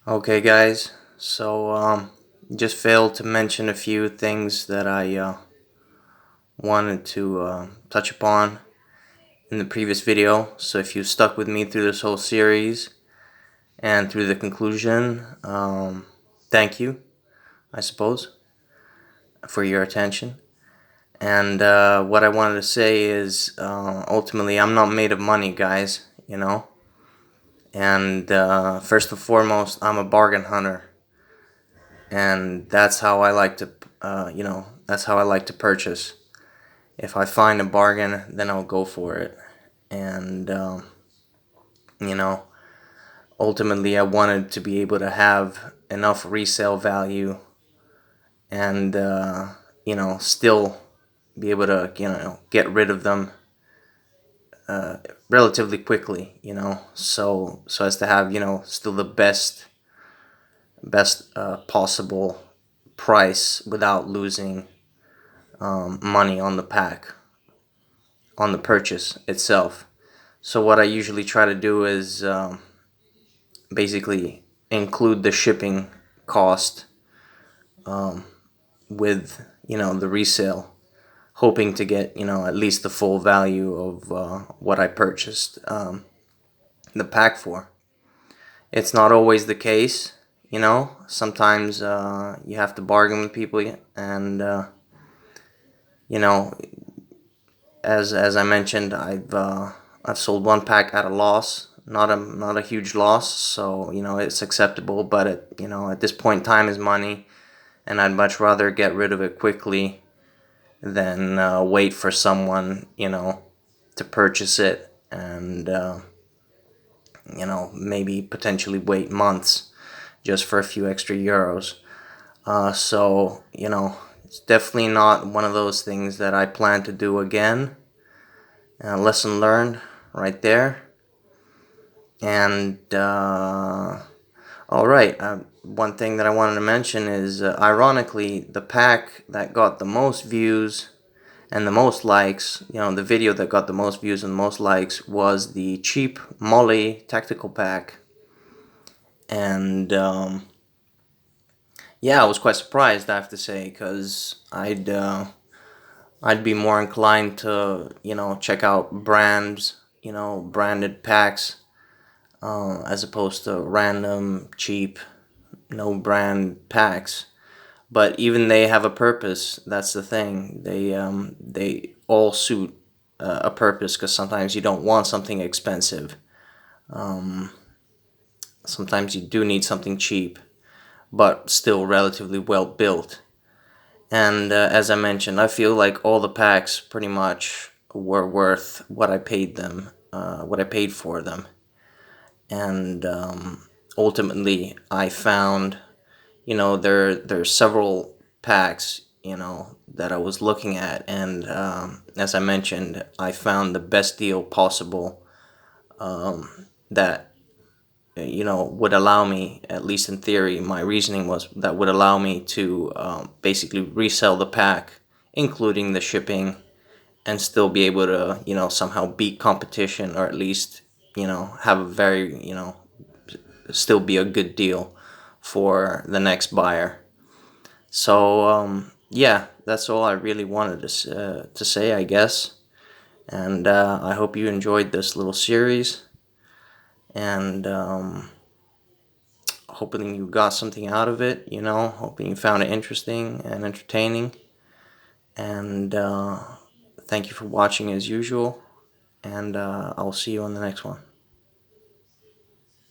Okay, guys. Just failed to mention a few things that I wanted to touch upon in the previous video. So if you stuck with me through this whole series and through the conclusion, thank you, I suppose, for your attention. And what I wanted to say is, ultimately, I'm not made of money, guys. And first and foremost, I'm a bargain hunter. And that's how I like to that's how I like to purchase. If I find a bargain, then I'll go for it. And you know ultimately I wanted to be able to have enough resale value and still be able to get rid of them relatively quickly, so as to have still the best possible price without losing money on the pack, on the purchase itself. So what I usually try to do is basically include the shipping cost with the resale, hoping to get at least the full value of what I purchased the pack for. It's not always the case, Sometimes you have to bargain with people, and you know as I mentioned, I've sold one pack at a loss, not a huge loss, so it's acceptable. But at this point in time is money, and I'd much rather get rid of it quickly than wait for someone to purchase it, and maybe potentially wait months just for a few extra euros. It's definitely not one of those things that I plan to do again. Lesson learned right there. And all right, one thing that I wanted to mention is, ironically, the pack that got the most views and the most likes, the video that got the most views and the most likes was the cheap Molly tactical pack. And yeah, I was quite surprised, I have to say, because I'd be more inclined to check out branded packs, as opposed to random cheap no brand packs. But even they have a purpose. That's the thing. They all suit a purpose, because sometimes you don't want something expensive. Sometimes you do need something cheap, but still relatively well built. And as I mentioned, I feel like all the packs pretty much were worth what I paid them, what I paid for them. And ultimately, I found, there's several packs, that I was looking at, and as I mentioned, I found the best deal possible, that would allow me, at least in theory, my reasoning was that would allow me to basically resell the pack, including the shipping, and still be able to somehow beat competition, or at least have a very still be a good deal for the next buyer. So yeah, that's all I really wanted to say, I guess. And I hope you enjoyed this little series, and hoping you got something out of it, hoping you found it interesting and entertaining. And thank you for watching as usual, and I'll see you on the next one.